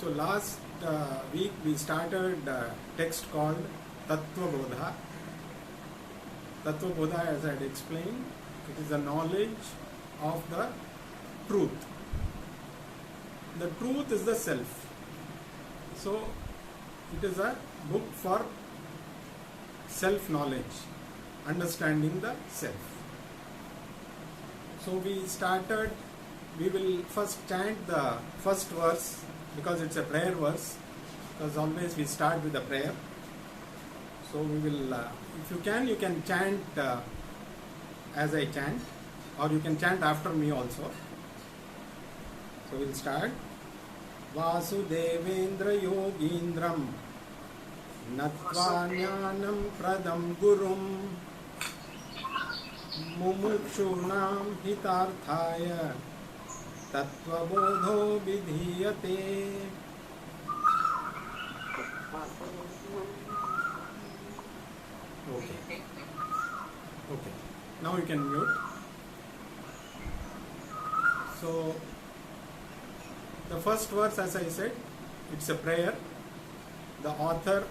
So last week we started a text called Tattva Bodah. Tattva Bodah, as I had explained, it is the knowledge of the truth. The truth is the self. So it is a book for self-knowledge, understanding the self. So we will first chant the first verse because it's a prayer verse, because always we start with a prayer. So we will, if you can chant as I chant, or you can chant after me also. So we'll start. Vasudevendra Yogindram Natva Jnanam Pradam Gurum Mumukshunam Hitarthaya Tattva Bodho Vidhiyate. Okay. Now you can mute. So the first verse, as I said, it's a prayer. The author,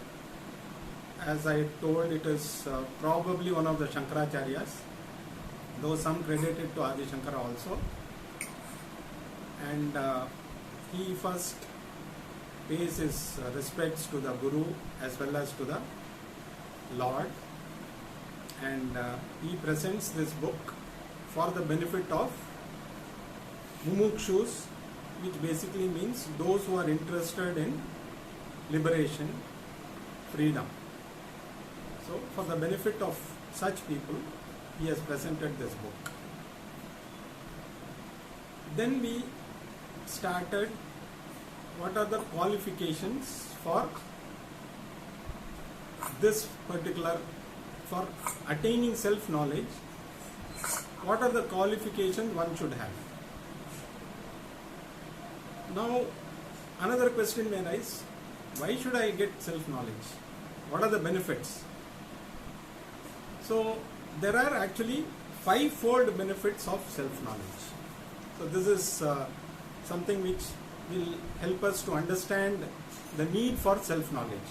as I told, it is probably one of the Shankaracharyas, though some credit it to Adi Shankara also. And he first pays his respects to the Guru as well as to the Lord, and he presents this book for the benefit of mumukshus, which basically means those who are interested in liberation, freedom. So for the benefit of such people, he has presented this book. Then we started what are the qualifications for this particular, for attaining self-knowledge. What are the qualifications one should have? Now, another question may arise, why should I get self-knowledge? What are the benefits? So, there are actually five-fold benefits of self-knowledge. So, this is something which will help us to understand the need for self-knowledge.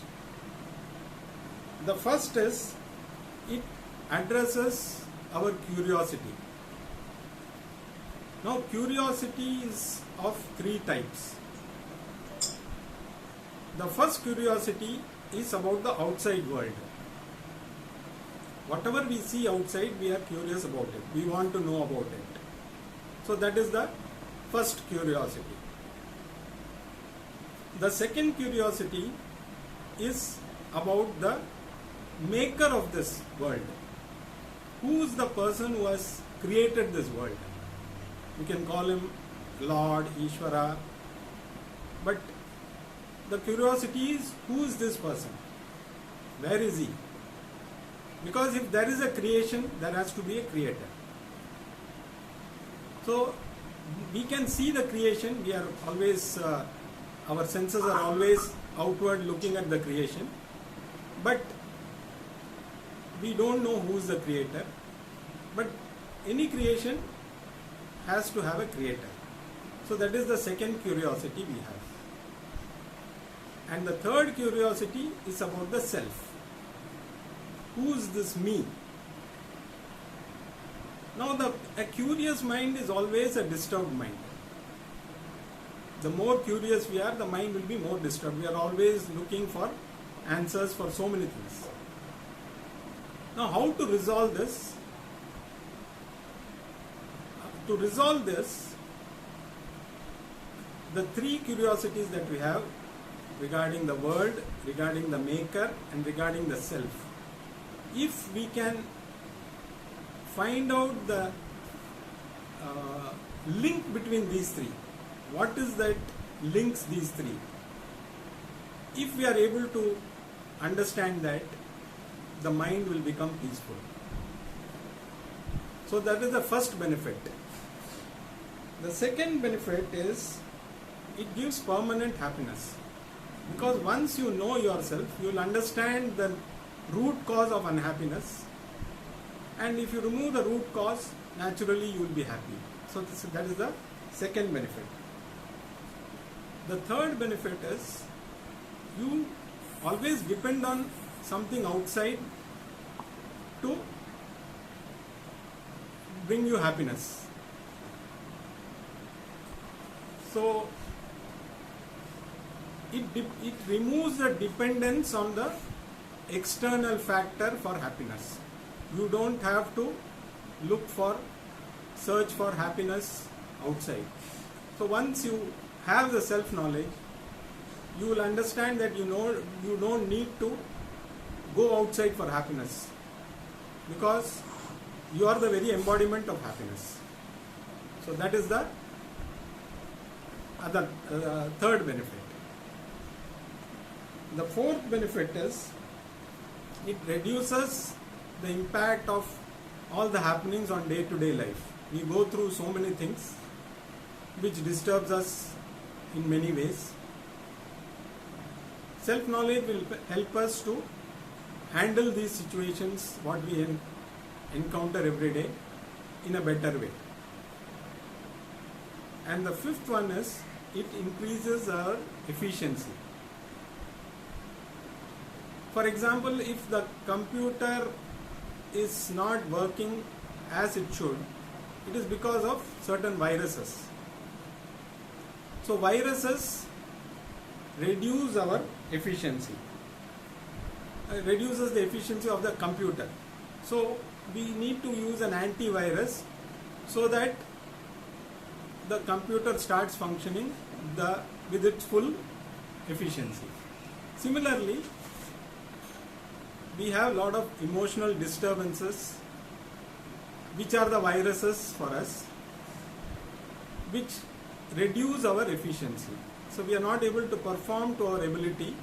The first is, it addresses our curiosity. Now, curiosity is of three types. The first curiosity is about the outside world. Whatever we see outside, we are curious about it. We want to know about it. So that is the first curiosity. The second curiosity is about the maker of this world. Who is the person who has created this world? You can call him Lord, Ishvara, but the curiosity is, who is this person? Where is he? Because if there is a creation, there has to be a creator. So we can see the creation, we are always, our senses are always outward looking at the creation, but we don't know who is the creator. But any creation has to have a creator. So that is the second curiosity we have. And the third curiosity is about the self. Who is this me? Now a curious mind is always a disturbed mind. The more curious we are, the mind will be more disturbed. We are always looking for answers for so many things. Now how to resolve this? To resolve this, the three curiosities that we have regarding the world, regarding the maker, and regarding the self, if we can find out the link between these three, what is that links these three? If we are able to understand that, the mind will become peaceful. So that is the first benefit. The second benefit is, it gives permanent happiness. Because once you know yourself, you will understand the root cause of unhappiness, and if you remove the root cause, naturally you will be happy. So that is the second benefit. The third benefit is you always depend on something outside to bring you happiness. So it removes the dependence on the external factor for happiness. You don't have to search for happiness outside. So once you have the self-knowledge, you will understand that you don't need to go outside for happiness, because you are the very embodiment of happiness. So that is the third benefit. The fourth benefit is it reduces the impact of all the happenings on day-to-day life. We go through so many things which disturbs us in many ways. Self-knowledge will help us to handle these situations, what we encounter every day, in a better way. And the fifth one is it increases our efficiency. For example, if the computer is not working as it should, it is because of certain viruses. So viruses reduce our efficiency, reduces the efficiency of the computer. So we need to use an antivirus so that the computer starts functioning with its full efficiency. Similarly, we have a lot of emotional disturbances which are the viruses for us, which reduce our efficiency. So we are not able to perform to our ability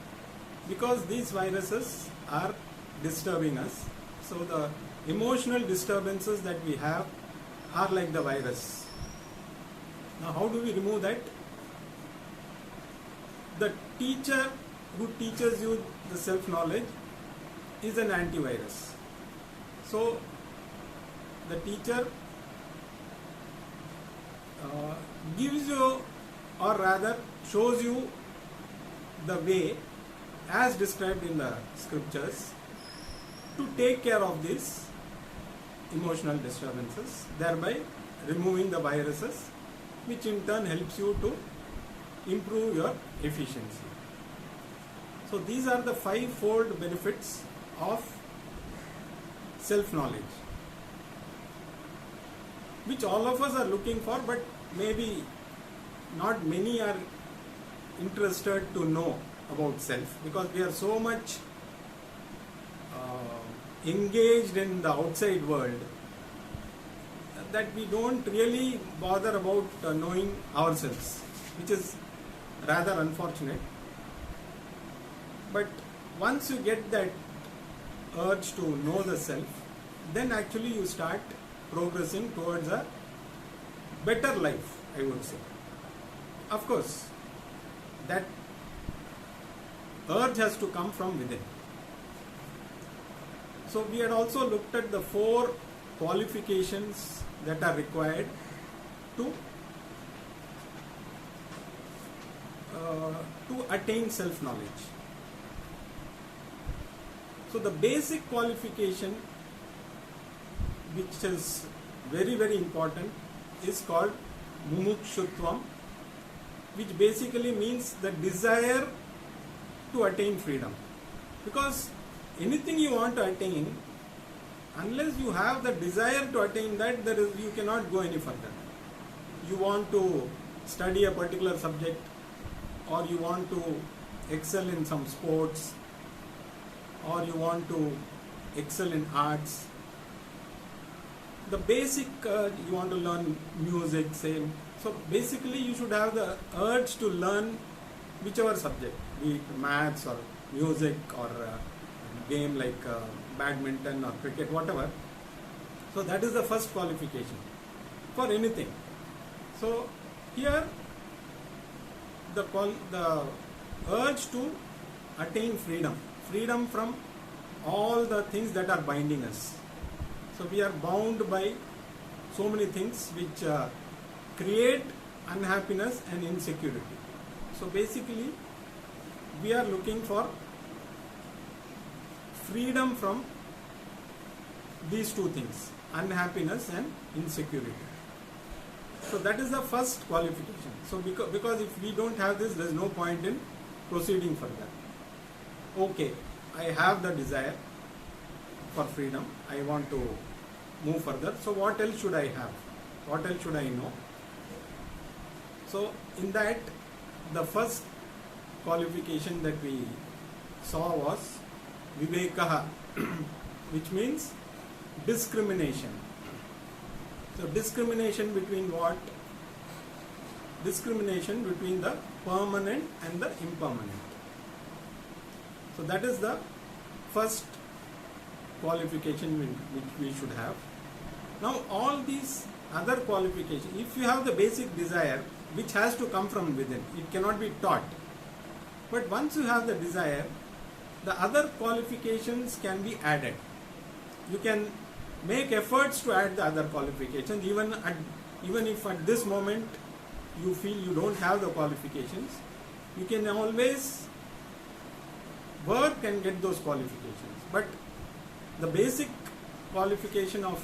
because these viruses are disturbing us. So the emotional disturbances that we have are like the virus. Now how do we remove that? The teacher who teaches you the self-knowledge is an antivirus. So the teacher gives you, or rather shows you, the way as described in the scriptures to take care of these emotional disturbances, thereby removing the viruses, which in turn helps you to improve your efficiency. So these are the five-fold benefits of self-knowledge, which all of us are looking for, but maybe not many are interested to know about self, because we are so much engaged in the outside world that we don't really bother about knowing ourselves, which is rather unfortunate. But once you get that urge to know the self, then actually you start progressing towards a better life, I would say. Of course, that urge has to come from within. So we had also looked at the 4 qualifications that are required to attain self-knowledge. So the basic qualification, which is very, very important, is called mumukshutvam, which basically means the desire to attain freedom. Because anything you want to attain, unless you have the desire to attain that, you cannot go any further. You want to study a particular subject, or you want to excel in some sports, or you want to excel in arts. The basic, you want to learn music, same. So basically you should have the urge to learn whichever subject, be it maths or music or game like badminton or cricket, whatever. So that is the first qualification for anything. So here the urge to attain freedom from all the things that are binding us. So we are bound by so many things which create unhappiness and insecurity. So basically we are looking for freedom from these two things, unhappiness and insecurity. So that is the first qualification. So because if we don't have this, there is no point in proceeding further. Okay, I have the desire for freedom, I want to move further. So what else should I have? What else should I know? So in that, the first qualification that we saw was vivekaha, which means discrimination. So discrimination between what? Discrimination between the permanent and the impermanent. So that is the first qualification which we should have. Now all these other qualifications, if you have the basic desire, which has to come from within, it cannot be taught. But once you have the desire, the other qualifications can be added. You can make efforts to add the other qualifications, even if at this moment you feel you don't have the qualifications, you can always work and get those qualifications. But the basic qualification of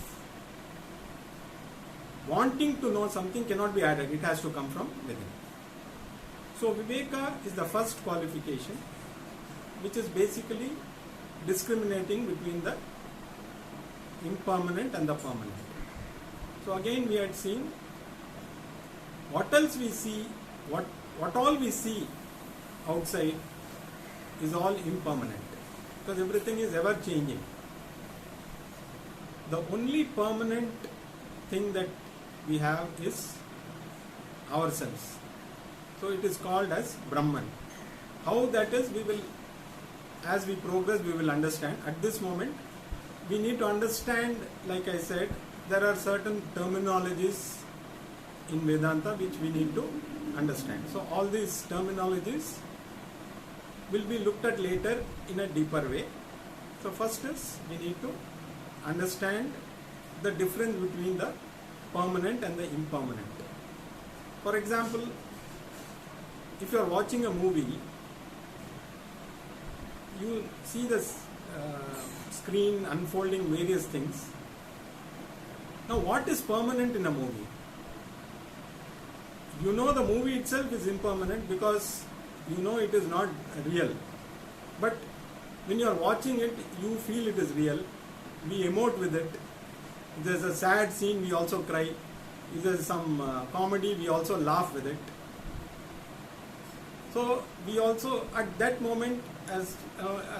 wanting to know something cannot be added, it has to come from within. So viveka is the first qualification, which is basically discriminating between the impermanent and the permanent. So again we had seen what else we see, what all we see outside is all impermanent, because everything is ever changing. The only permanent thing that we have is ourselves. So it is called as Brahman. How that is, we will, as we progress, we will understand. At this moment, we need to understand, like I said, there are certain terminologies in Vedanta which we need to understand. So all these terminologies will be looked at later in a deeper way. So first is, we need to understand the difference between the permanent and the impermanent. For example, if you are watching a movie, you see the screen unfolding various things. Now what is permanent in a movie? You know the movie itself is impermanent because you know it is not real. But when you are watching it, you feel it is real. We emote with it. If there is a sad scene, we also cry. If there is some comedy, we also laugh with it. So we also, at that moment, as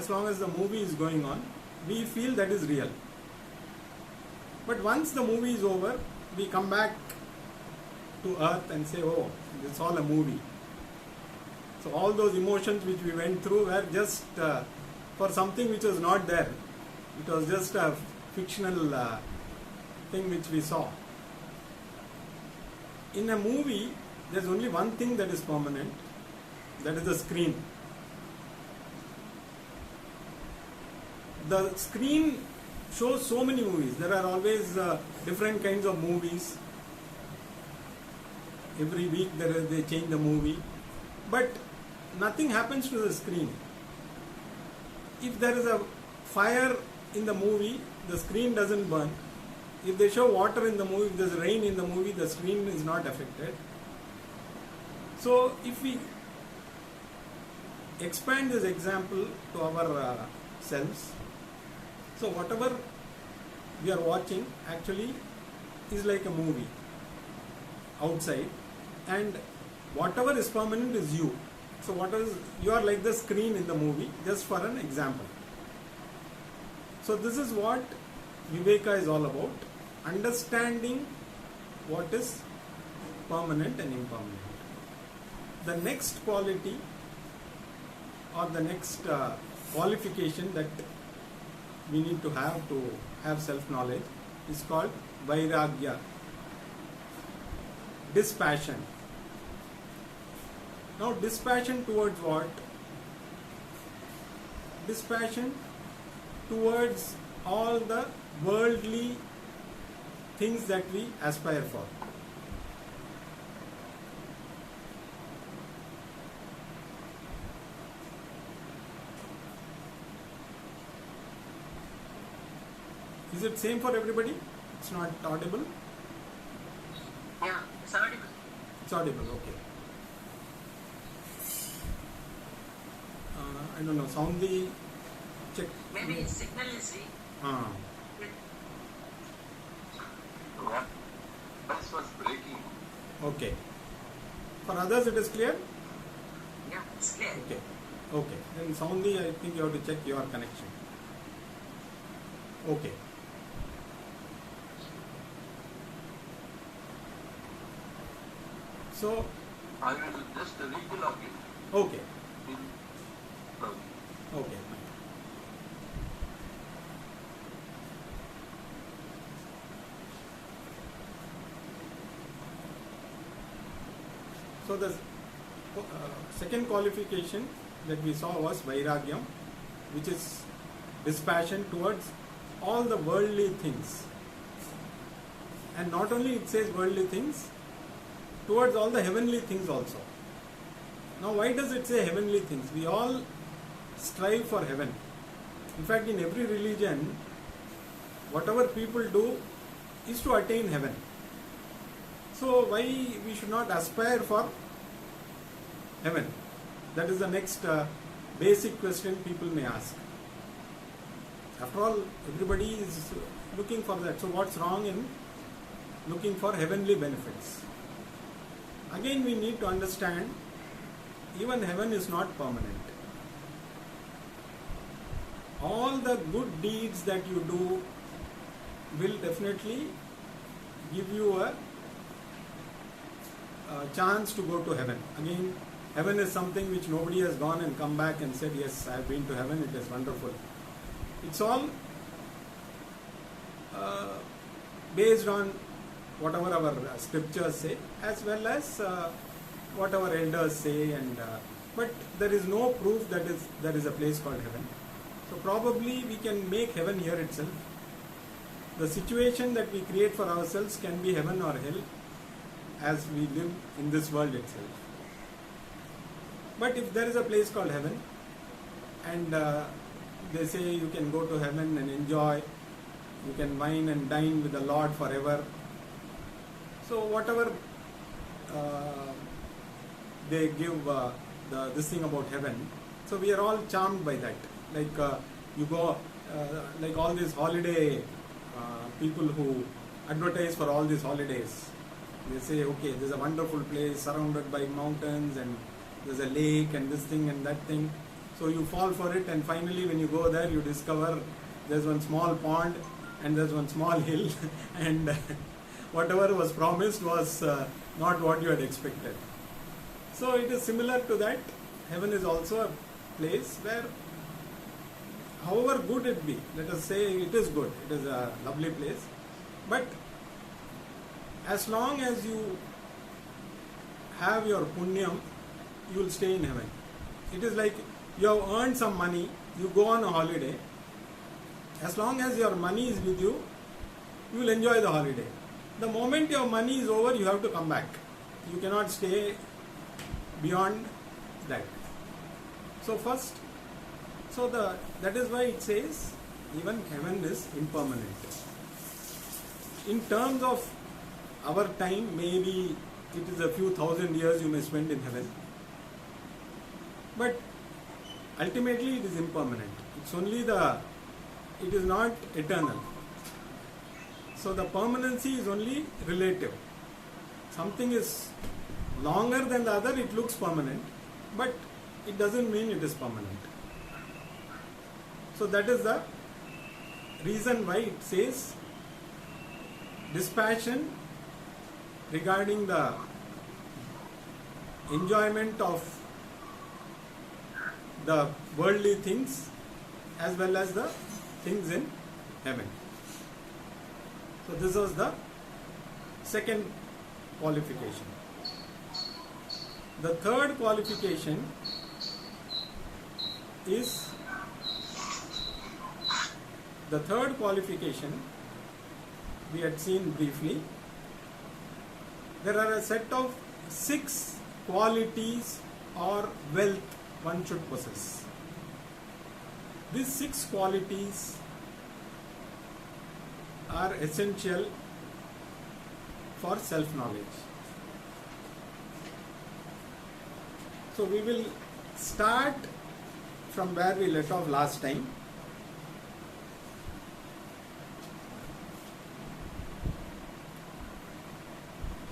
long as the movie is going on, we feel that is real. But once the movie is over, we come back to earth and say, oh, it's all a movie. So all those emotions which we went through were just for something which was not there. It was just a fictional thing which we saw. In a movie, there's only one thing that is permanent, that is the screen. The screen shows so many movies. There are always different kinds of movies. Every week they change the movie. But nothing happens to the screen. If there is a fire in the movie, the screen doesn't burn. If they show water in the movie, if there's rain in the movie, the screen is not affected. So if we expand this example to our selves, so whatever we are watching actually is like a movie outside, and whatever is permanent is you. So you are like the screen in the movie, just for an example. So this is what Viveka is all about, understanding what is permanent and impermanent. The next quality or the next qualification that we need to have self-knowledge is called Vairagya, dispassion. Now dispassion towards what? Dispassion towards all the worldly things that we aspire for. Is it same for everybody? It's not audible? Yeah, it's audible. It's audible, okay. I don't know, sound the check. Maybe his signal is weak. What? Voice was breaking. Okay. For others it is clear? Yeah, it's clear. Okay. Okay. Then soundly I think you have to check your connection. Okay. So, I will just relog it. okay. In browser. Okay. So the second qualification that we saw was vairagyam, which is dispassion towards all the worldly things. And not only it says worldly things, towards all the heavenly things also. Now why does it say heavenly things? We all strive for heaven. In fact, in every religion, whatever people do is to attain heaven. So why we should not aspire for heaven? That is the next basic question people may ask. After all, everybody is looking for that. So what's wrong in looking for heavenly benefits? Again, we need to understand, even heaven is not permanent. All the good deeds that you do will definitely give you a chance to go to heaven. Again, heaven is something which nobody has gone and come back and said, yes, I have been to heaven, it is wonderful. It's all based on whatever our scriptures say, as well as what our elders say, and but there is no proof that there is a place called heaven. So probably we can make heaven here itself. The situation that we create for ourselves can be heaven or hell as we live in this world itself. But if there is a place called heaven, and they say you can go to heaven and enjoy, you can wine and dine with the Lord forever. So whatever they give this thing about heaven, so we are all charmed by that. Like you go, like all these holiday people who advertise for all these holidays. They say, okay, there's a wonderful place surrounded by mountains and there's a lake and this thing and that thing. So you fall for it, and finally when you go there you discover there's one small pond and there's one small hill and whatever was promised was not what you had expected. So it is similar to that. Heaven is also a place where, however good it be, let us say it is good, it is a lovely place, but as long as you have your punyam, you will stay in heaven. It is like you have earned some money, you go on a holiday. As long as your money is with you, you will enjoy the holiday. The moment your money is over, you have to come back. You cannot stay beyond that. So first, that is why it says even heaven is impermanent. In terms of our time, maybe it is a few thousand years you may spend in heaven, but ultimately it is impermanent. It's only it is not eternal. So the permanency is only relative. Something is longer than the other, it looks permanent, but it doesn't mean it is permanent. So that is the reason why it says dispassion regarding the enjoyment of the worldly things as well as the things in heaven. So this was the second qualification. The third qualification is we had seen briefly. There are a set of 6 qualities or wealth one should possess. These 6 qualities are essential for self-knowledge. So we will start from where we left off last time.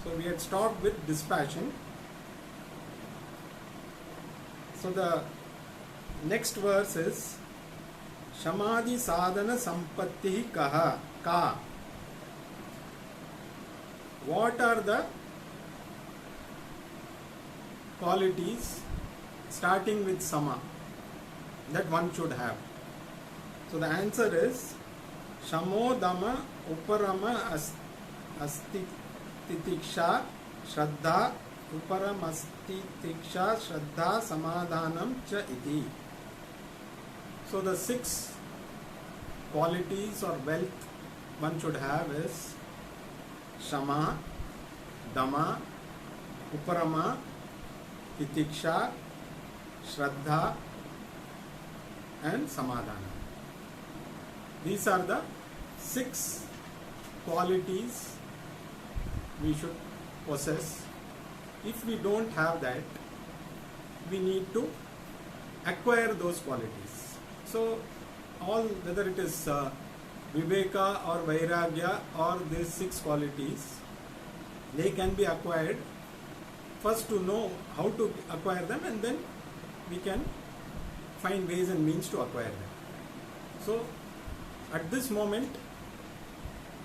So we had stopped with dispassion. So the next verse is Shamadhi sadhana sampatti kaha ka. What are the qualities starting with sama that one should have? So the answer is Shamo dama uparama asti titiksha shraddha uparamasti tiksha shraddha samadhanam cha iti. So the 6 qualities or wealth one should have is Shama, Dama, Uparama, Titiksha, Shraddha and Samadhana. These are the 6 qualities we should possess. If we don't have that, we need to acquire those qualities. So all, whether it is Viveka or Vairagya or these 6 qualities, they can be acquired. First to know how to acquire them, and then we can find ways and means to acquire them. So at this moment,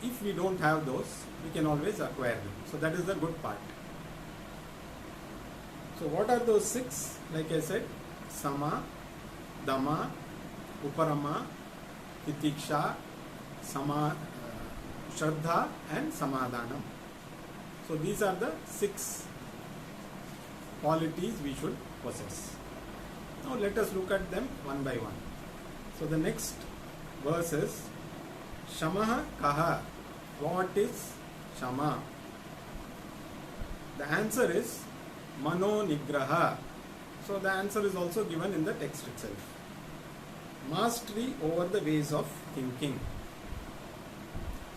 if we don't have those, we can always acquire them. So that is the good part. So what are those 6? Like I said, Sama, Dama, Uparama, Titiksha, Shraddha and Samadhanam. So these are the 6 qualities we should possess. Now let us look at them one by one. So the next verse is Shamaha kaha. What is Shama? The answer is Mano Nigraha. So the answer is also given in the text itself. Mastery over the ways of thinking.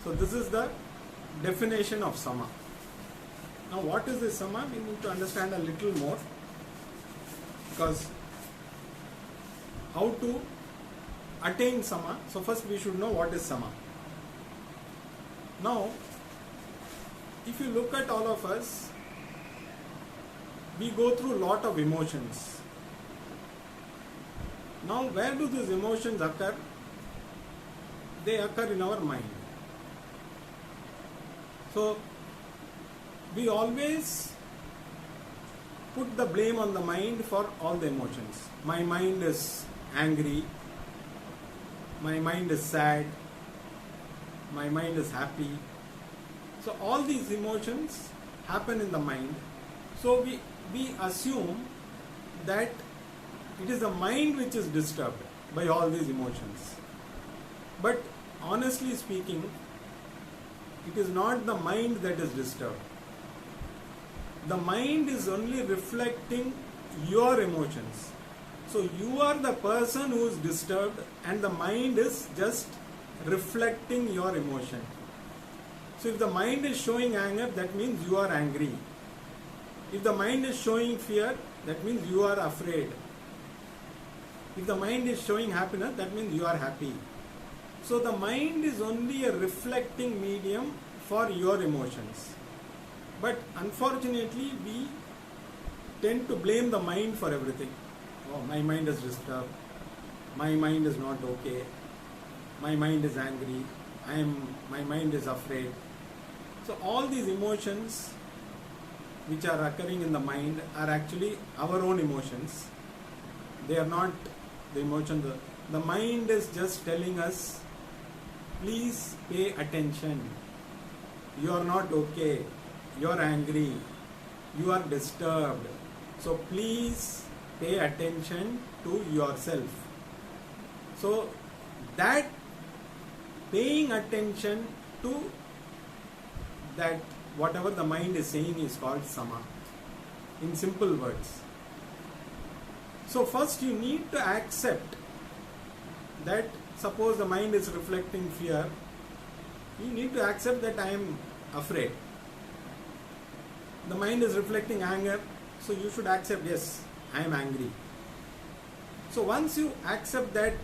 So this is the definition of Sama. Now what is this Sama? We need to understand a little more, because how to attain Sama. So first we should know what is Sama. Now if you look at all of us, we go through a lot of emotions. Now where do these emotions occur? They occur in our mind. So we always put the blame on the mind for all the emotions. My mind is angry, my mind is sad, my mind is happy. So all these emotions happen in the mind. So we assume that it is the mind which is disturbed by all these emotions. But honestly speaking, it is not the mind that is disturbed. The mind is only reflecting your emotions. So you are the person who is disturbed, and the mind is just reflecting your emotion. So if the mind is showing anger, that means you are angry. If the mind is showing fear, that means you are afraid. If the mind is showing happiness, that means you are happy. So the mind is only a reflecting medium for your emotions. But unfortunately, we tend to blame the mind for everything. Oh, my mind is disturbed. My mind is not okay. My mind is angry. My mind is afraid. So all these emotions which are occurring in the mind are actually our own emotions. They are not the emotions. The mind is just telling us, please pay attention. You are not okay. You are angry. You are disturbed. So please pay attention to yourself. So that paying attention to that whatever the mind is saying is called Sama, in simple words. So first you need to accept that suppose the mind is reflecting fear, You need to accept that I am afraid. The mind is reflecting anger, so you should accept, yes, I am angry. So once you accept that,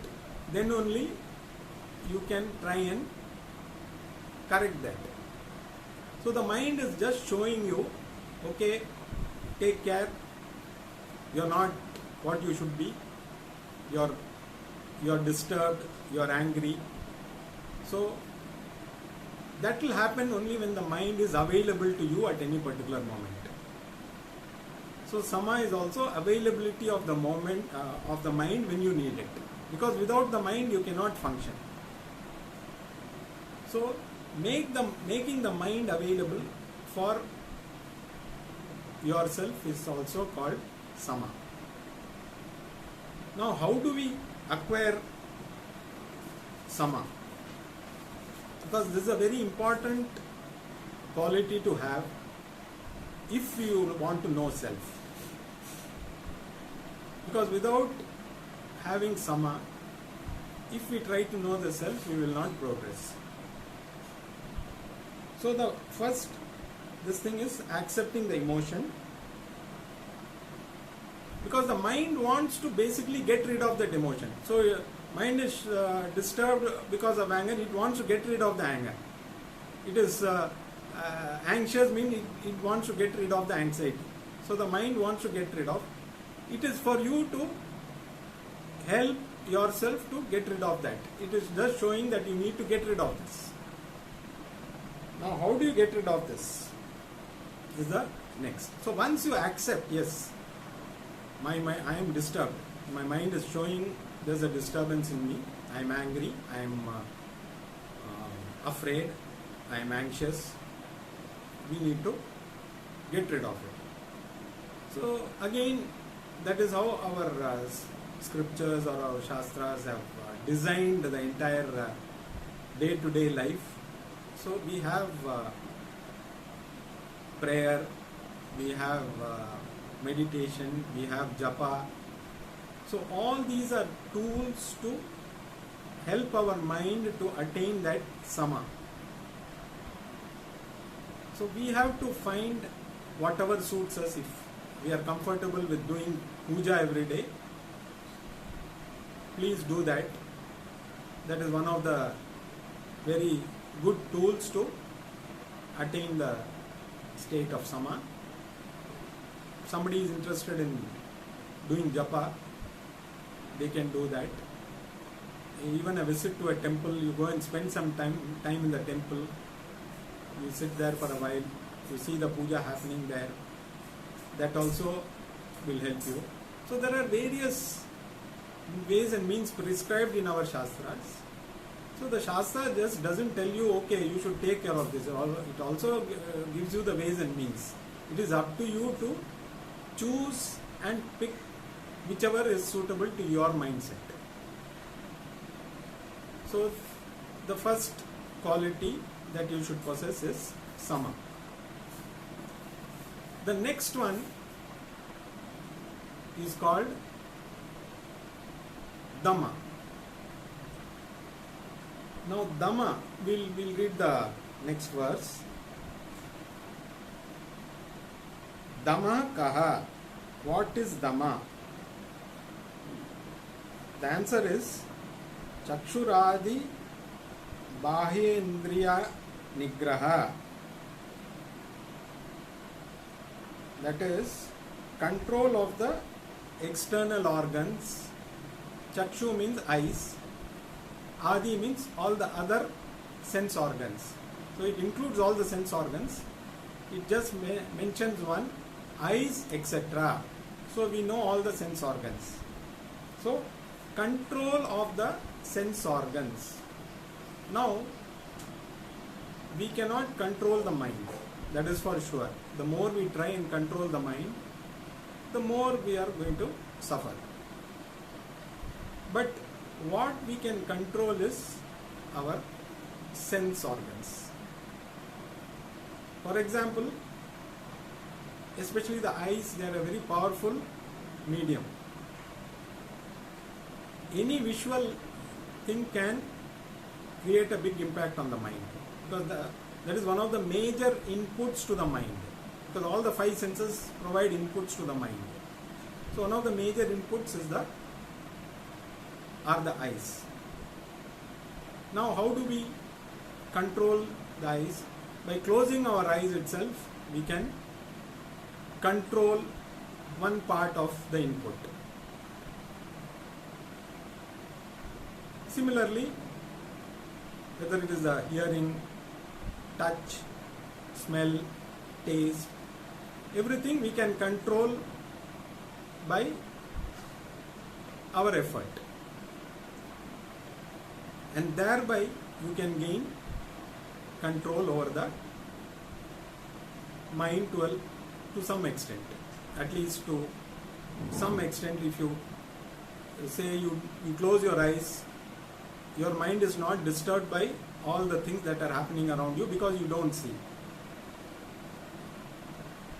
then only you can try and correct that. So the mind is just showing you, okay, take care, you're not what you should be, you're disturbed, you're angry. So that will happen only when the mind is available to you at any particular moment. So sama is also availability of the moment of the mind when you need it, because without the mind you cannot function. So making the mind available for yourself is also called sama. Now how do we acquire sama? Because this is a very important quality to have if you want to know self. Because without having sama, if we try to know the self, we will not progress. So the first, this thing is accepting the emotion, because the mind wants to basically get rid of that emotion. So your mind is disturbed because of anger, it wants to get rid of the anger. It is anxious, means it wants to get rid of the anxiety. So the mind wants to get rid of. It is for you to help yourself to get rid of that. It is just showing that you need to get rid of this. Now how do you get rid of this? Is the next. So once you accept, yes, I am disturbed. My mind is showing there's a disturbance in me. I am angry. I am afraid. I am anxious. We need to get rid of it. So again, that is how our scriptures or our shastras have designed the entire day-to-day life. So we have prayer, we have meditation, we have japa. So all these are tools to help our mind to attain that sama. So we have to find whatever suits us. If we are comfortable with doing puja every day, please do that. That is one of the very good tools to attain the state of sama. If somebody is interested in doing japa, they can do that. Even a visit to a temple, you go and spend some time in the temple, you sit there for a while, you see the puja happening there, that also will help you. So there are various ways and means prescribed in our shastras. So the shastra just doesn't tell you, okay, you should take care of this. It also gives you the ways and means. It is up to you to choose and pick whichever is suitable to your mindset. So the first quality that you should possess is sama. The next one is called dhamma. Now dhamma, we'll read the next verse. Dhamma kaha. What is dhamma? The answer is chakshuradi bahyendriya nigraha. That is control of the external organs. Chakshu means eyes. Adi means all the other sense organs. So it includes all the sense organs. It just mentions one, eyes, etc. So we know all the sense organs. So control of the sense organs. Now we cannot control the mind. That is for sure. The more we try and control the mind, the more we are going to suffer. But what we can control is our sense organs. For example, especially the eyes, they are a very powerful medium. Any visual thing can create a big impact on the mind. because that is one of the major inputs to the mind, because all the five senses provide inputs to the mind. So one of the major inputs are the eyes. Now how do we control the eyes? By closing our eyes itself, we can control one part of the input. Similarly, whether it is the hearing, touch, smell, taste, everything we can control by our effort, and thereby you can gain control over the mind to some extent, at least to some extent. If you say you close your eyes, your mind is not disturbed by all the things that are happening around you because you don't see.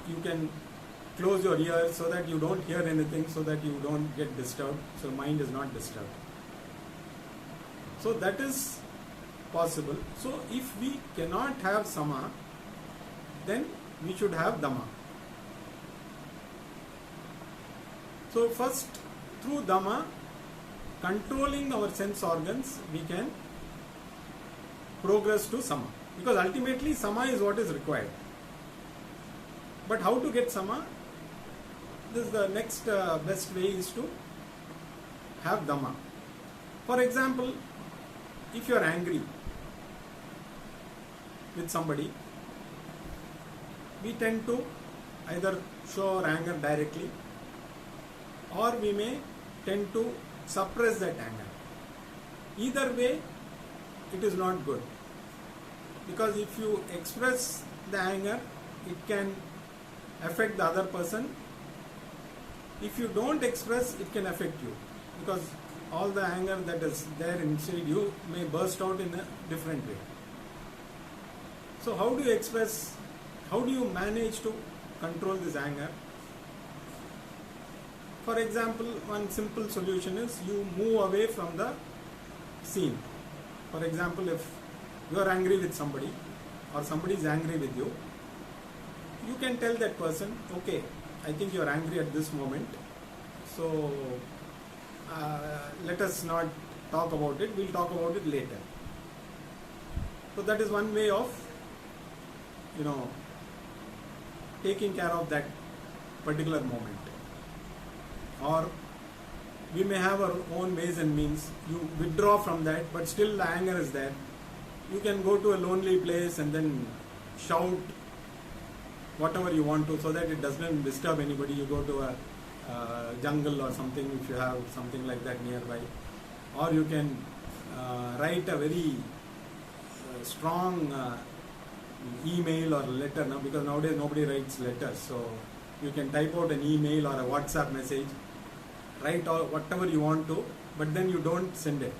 You can close your ears so that you don't hear anything, so that you don't get disturbed, so mind is not disturbed. So that is possible. So if we cannot have sama, then we should have dhamma. So first, through dhamma, controlling our sense organs, we can progress to sama, because ultimately sama is what is required. But how to get sama? This is the next best way is to have dhamma. For example, if you are angry with somebody, we tend to either show our anger directly, or we may tend to suppress that anger. Either way, it is not good, because if you express the anger, it can affect the other person. If you don't express, it can affect you, because all the anger that is there inside you may burst out in a different way. So how do you express, how do you manage to control this anger? For example, one simple solution is you move away from the scene. For example, if you are angry with somebody or somebody is angry with you, you can tell that person, okay, I think you are angry at this moment, so let us not talk about it, we'll talk about it later. So that is one way of, taking care of that particular moment. Or we may have our own ways and means. You withdraw from that, but still the anger is there. You can go to a lonely place and then shout whatever you want to, so that it doesn't disturb anybody. You go to a jungle or something if you have something like that nearby. Or you can write a very strong email or letter now, because nowadays nobody writes letters. So you can type out an email or a WhatsApp message, write all, whatever you want to, but then you don't send it.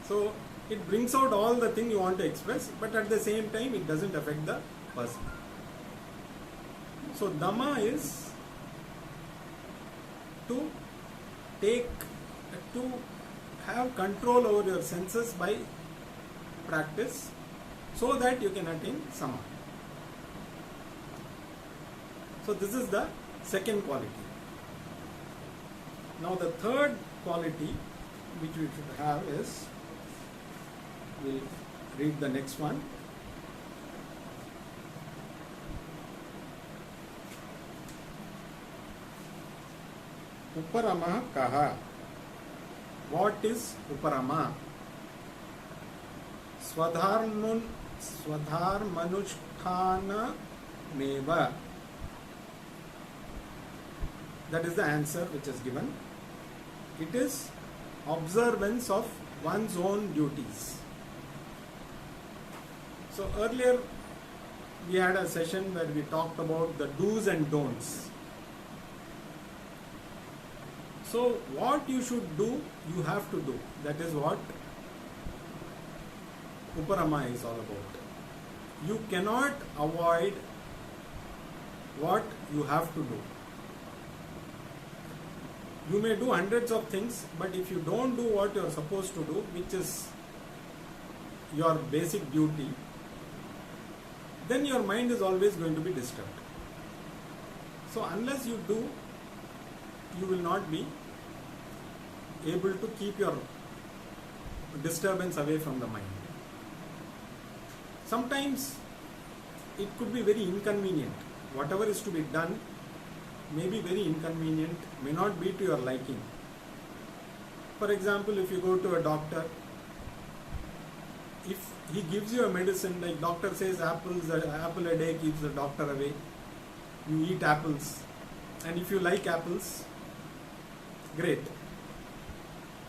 So it brings out all the thing you want to express, but at the same time it doesn't affect the person. So Dhamma is to have control over your senses by practice, so that you can attain Sama. So this is the second quality. Now the third quality which we should have is, we'll read the next one. Uparama kaha. What is Uparama? Swadharmanushthana meva. That is the answer which is given. It is observance of one's own duties. So earlier we had a session where we talked about the do's and don'ts. So what you should do, you have to do. That is what Uparama is all about. You cannot avoid what you have to do. You may do hundreds of things, but if you don't do what you are supposed to do, which is your basic duty, then your mind is always going to be disturbed. So unless you do, you will not be able to keep your disturbance away from the mind. Sometimes it could be very inconvenient. Whatever is to be done may be very inconvenient, may not be to your liking. For example, if you go to a doctor, if he gives you a medicine, like doctor says apple a day keeps the doctor away, you eat apples, and if you like apples, great.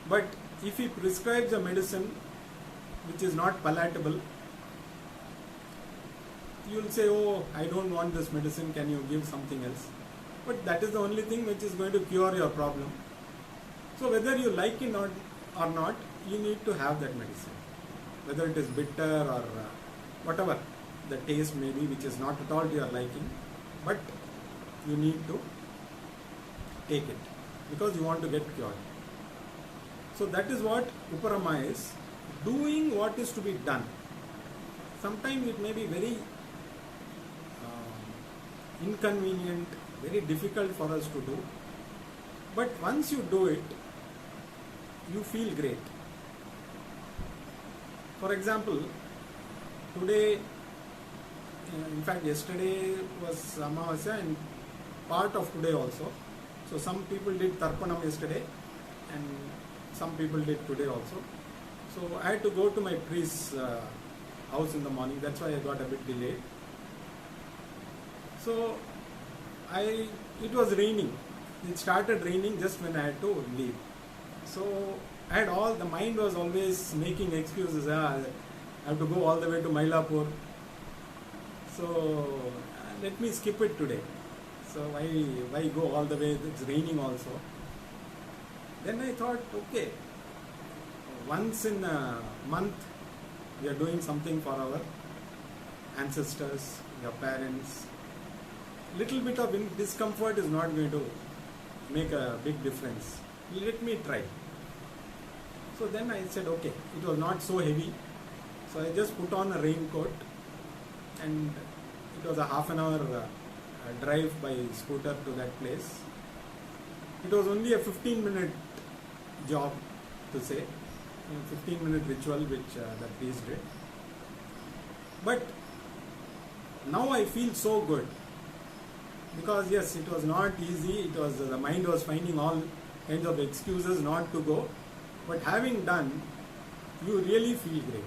But if he prescribes a medicine which is not palatable, you will say, oh, I don't want this medicine, can you give something else? But that is the only thing which is going to cure your problem. So whether you like it or not, you need to have that medicine. Whether it is bitter or whatever the taste may be, which is not at all to your liking, but you need to take it because you want to get cured. So that is what Uparama is, doing what is to be done. Sometimes it may be very inconvenient, very difficult for us to do, but once you do it, you feel great. For example, today, in fact yesterday was Amavasya and part of today also. So some people did Tarpanam yesterday and some people did today also. So I had to go to my priest's house in the morning, that's why I got a bit delayed. So it was raining. It started raining just when I had to leave. So I had the mind was always making excuses. I have to go all the way to Mylapore. So let me skip it today. So why go all the way? It's raining also. Then I thought, okay, once in a month we are doing something for our ancestors, your parents. Little bit of discomfort is not going to make a big difference. Let me try. So then I said, okay, it was not so heavy. So I just put on a raincoat and it was a half an hour drive by scooter to that place. It was only a 15-minute job to say, 15-minute ritual which the priest did. But now I feel so good. Because yes, it was not easy, it was the mind was finding all kinds of excuses not to go, but having done, you really feel great.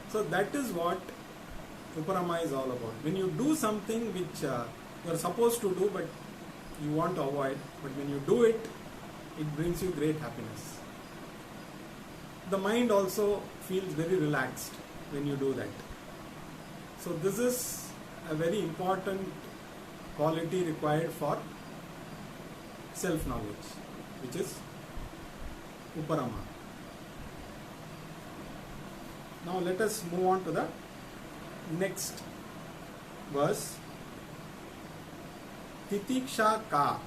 So that is what Uparama is all about. When you do something which you are supposed to do but you want to avoid, but when you do it, it brings you great happiness. The mind also feels very relaxed when you do that. So this is a very important quality required for self-knowledge, which is Uparama. Now let us move on to the next verse. Titiksha ka.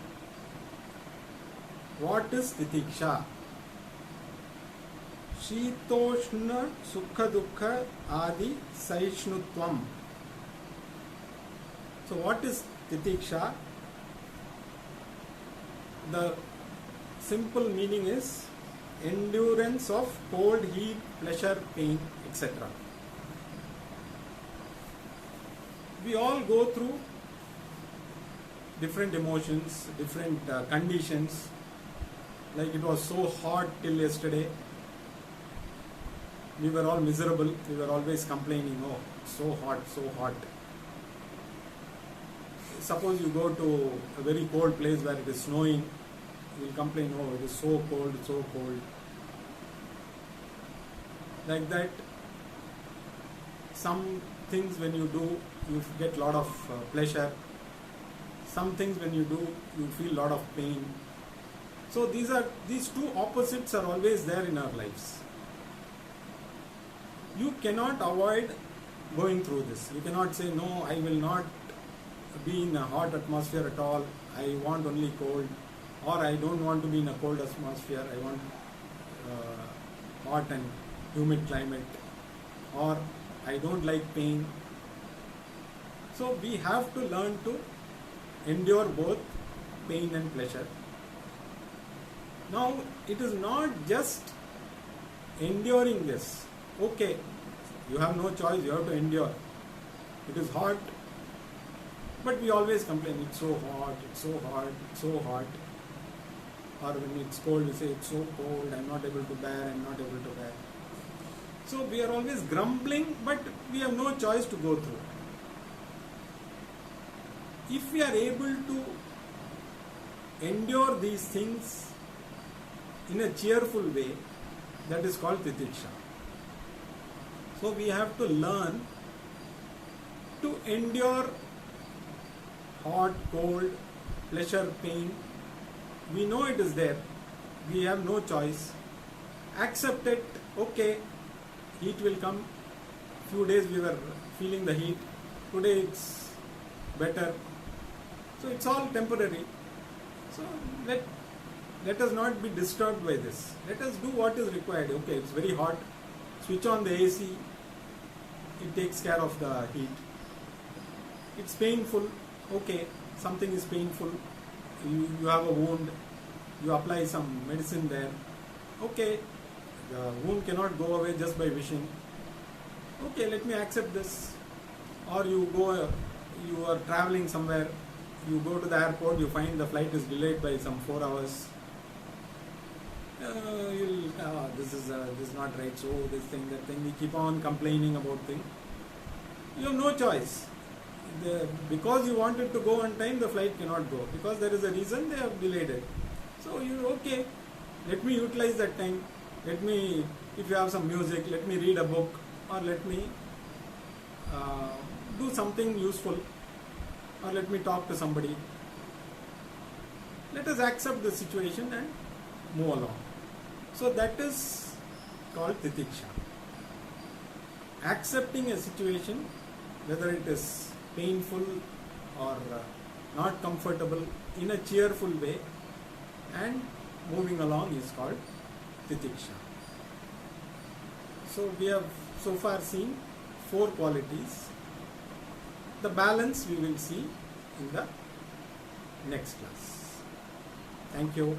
What is titiksha? Shitoshna sukha dukha adi saishnutvam. So what is titiksha? The simple meaning is endurance of cold, heat, pleasure, pain, etc. We all go through different emotions, different conditions. Like it was so hot till yesterday. We were all miserable. We were always complaining, oh, so hot, so hot. Suppose you go to a very cold place where it is snowing, you will complain, oh, it is so cold, so cold. Like that, some things when you do, you get a lot of pleasure. Some things when you do, you feel a lot of pain. So these two opposites are always there in our lives. You cannot avoid going through this. You cannot say, no, I will not be in a hot atmosphere at all. I want only cold. Or I don't want to be in a cold atmosphere. I want hot and humid climate. or I don't like pain. So we have to learn to endure both pain and pleasure. Now it is not just enduring this. Okay, you have no choice, you have to endure. It is hot, but we always complain, it's so hot, it's so hot, it's so hot. Or when it's cold, we say it's so cold, I'm not able to bear, I'm not able to bear. So we are always grumbling, but we have no choice to go through. If we are able to endure these things in a cheerful way, that is called titiksha. So we have to learn to endure hot, cold, pleasure, pain. We know it is there. We have no choice. Accept it. Okay, heat will come. Few days we were feeling the heat. Today it's better. So it's all temporary. So let us not be disturbed by this. Let us do what is required. Okay, it's very hot. Switch on the AC. It takes care of the heat. It's painful. Okay, something is painful. You have a wound. You apply some medicine there. Okay, the wound cannot go away just by wishing. Okay, let me accept this. Or you are traveling somewhere. You go to the airport, you find the flight is delayed by some 4 hours. This is not right, so this thing, that thing. We keep on complaining about things. You have no choice. Because you wanted to go on time, the flight cannot go. Because there is a reason, they have delayed it. So okay, let me utilize that time. If you have some music, let me read a book, or let me do something useful, or let me talk to somebody. Let us accept the situation and move along. So that is called titiksha. Accepting a situation, whether it is painful or not comfortable, in a cheerful way, and moving along is called titiksha. So we have so far seen 4 qualities. The balance we will see in the next class. Thank you.